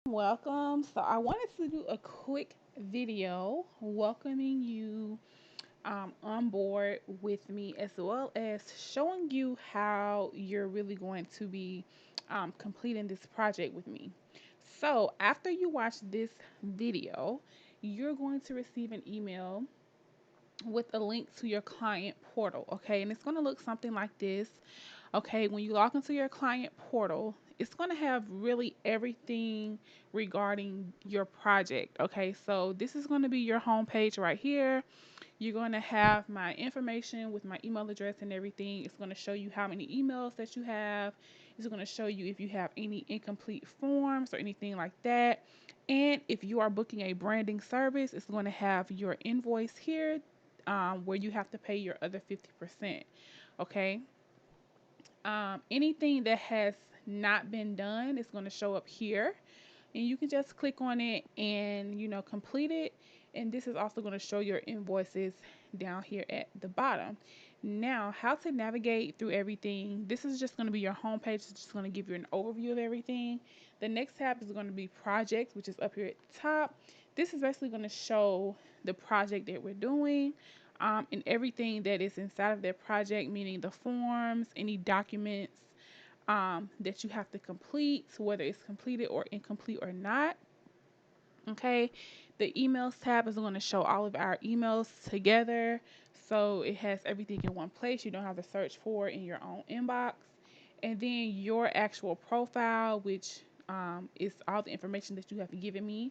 Welcome. So I wanted to do a quick video welcoming you on board with me, as well as showing you how you're really going to be completing this project with me. So after you watch this video, you're going to receive an email with a link to your client portal. Okay, and it's going to look something like this. Okay, when you log into your client portal, it's going to have really everything regarding your project. Okay, so this is going to be your home page right here. You're going to have my information with my email address and everything. It's going to show you how many emails that you have. It's going to show you if you have any incomplete forms or anything like that. And if you are booking a branding service, it's going to have your invoice here, where you have to pay your other 50%. Okay. Anything that has not been done is going to show up here, and you can just click on it and complete it. And this is also going to show your invoices down here at the bottom. Now, how to navigate through everything. This is just going to be your home page. It's just going to give you an overview of everything. The next tab is going to be projects, which is up here at the top. This is basically going to show the project that we're doing, and everything that is inside of that project, meaning the forms, any documents that you have to complete, whether it's completed or incomplete or not. Okay, the emails tab is going to show all of our emails together, so it has everything in one place. You don't have to search for it in your own inbox. And then your actual profile, which is all the information that you have given me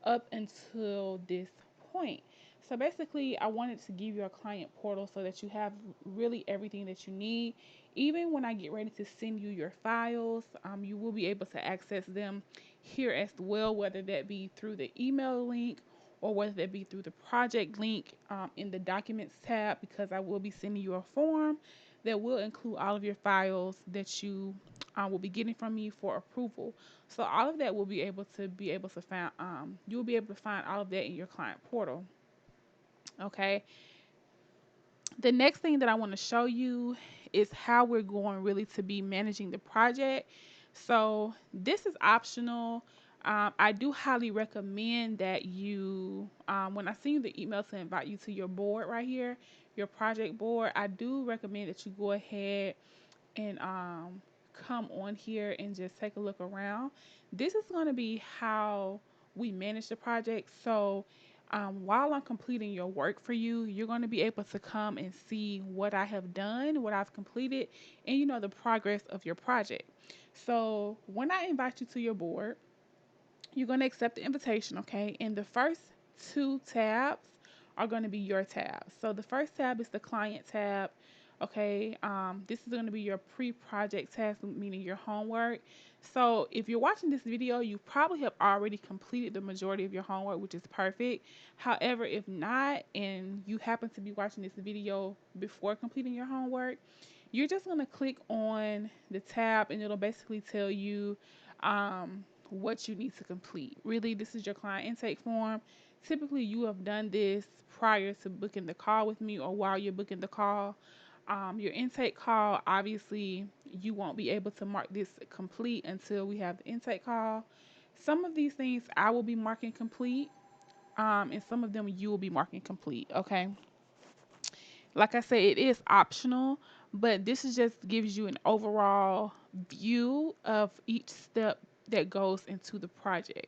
up until this point. So basically, I wanted to give you a client portal so that you have really everything that you need. Even when I get ready to send you your files, you will be able to access them here as well, whether that be through the email link or whether that be through the project link in the documents tab, because I will be sending you a form that will include all of your files that you will be getting from me for approval. So all of that will be able to find. You'll be able to find all of that in your client portal. Okay. The next thing that I want to show you is how we're going really to be managing the project. So this is optional. I do highly recommend that when I send you the email to invite you to your board right here, your project board, I do recommend that you go ahead and come on here and just take a look around. This is going to be how we manage the project. So while I'm completing your work for you, you're going to be able to come and see what I have done, what I've completed, and the progress of your project. So when I invite you to your board, you're going to accept the invitation, okay? And the first two tabs are going to be your tabs. So the first tab is the client tab, okay? This is going to be your pre-project task, meaning your homework. So if you're watching this video, you probably have already completed the majority of your homework, which is perfect. However, if not, and you happen to be watching this video before completing your homework, you're just going to click on the tab and it'll basically tell you what you need to complete. Really, this is your client intake form. Typically, you have done this prior to booking the call with me or while you're booking the call. Your intake call, obviously, you won't be able to mark this complete until we have the intake call. Some of these things I will be marking complete, and some of them you will be marking complete, okay? Like I say, it is optional, but this is just gives you an overall view of each step that goes into the project.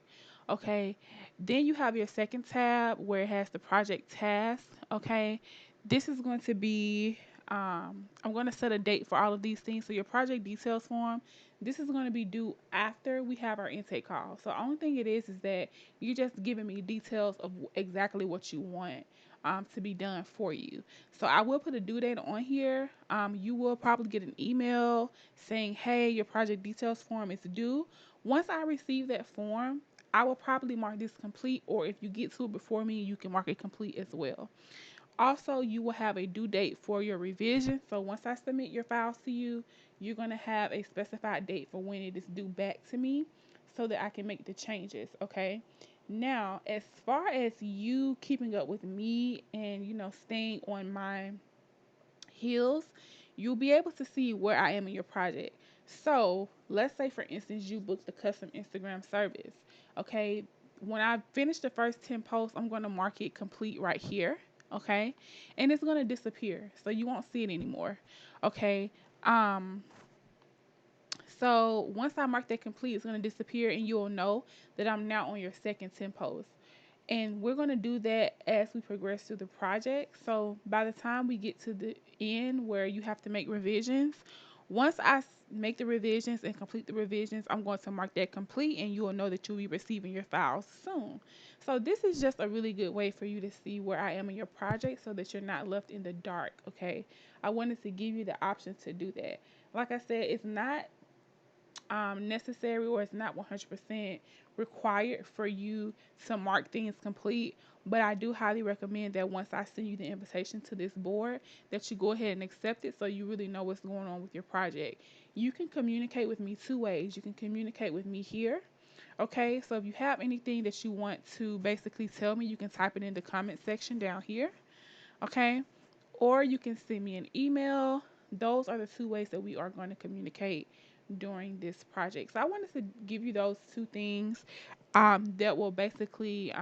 Okay. Then you have your second tab where it has the project task. Okay. This is going to be, I'm going to set a date for all of these things. So your project details form, this is going to be due after we have our intake call. So the only thing it is that you're just giving me details of exactly what you want to be done for you. So I will put a due date on here. You will probably get an email saying, hey, your project details form is due. Once I receive that form, I will probably mark this complete, or if you get to it before me, you can mark it complete as well. Also, you will have a due date for your revision. So once I submit your files to you, you're going to have a specified date for when it is due back to me so that I can make the changes, okay? Now, as far as you keeping up with me and, staying on my heels, you'll be able to see where I am in your project. So let's say, for instance, you booked the custom Instagram service. Okay. When I finish the first 10 posts, I'm going to mark it complete right here. Okay. And it's going to disappear. So you won't see it anymore. Okay. Um, so once I mark that complete, it's going to disappear and you'll know that I'm now on your second 10 post. And we're going to do that as we progress through the project. So by the time we get to the end where you have to make revisions, once I make the revisions and complete the revisions, I'm going to mark that complete and you will know that you'll be receiving your files soon. So this is just a really good way for you to see where I am in your project so that you're not left in the dark, okay? I wanted to give you the option to do that. Like I said, it's not necessary, or it's not 100% required for you to mark things complete. But I do highly recommend that once I send you the invitation to this board, that you go ahead and accept it so you really know what's going on with your project. You can communicate with me two ways. You can communicate with me here. Okay, so if you have anything that you want to basically tell me, you can type it in the comment section down here. Okay, or you can send me an email. Those are the two ways that we are going to communicate during this project. So I wanted to give you those two things that will basically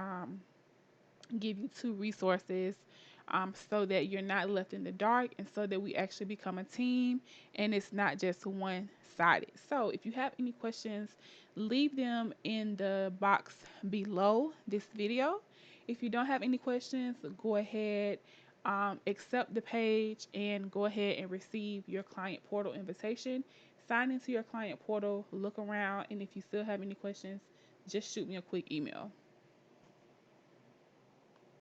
give you two resources so that you're not left in the dark and so that we actually become a team and it's not just one sided. So if you have any questions, leave them in the box below this video. If you don't have any questions, go ahead, accept the page and go ahead and receive your client portal invitation. Sign into your client portal, look around, and if you still have any questions, just shoot me a quick email.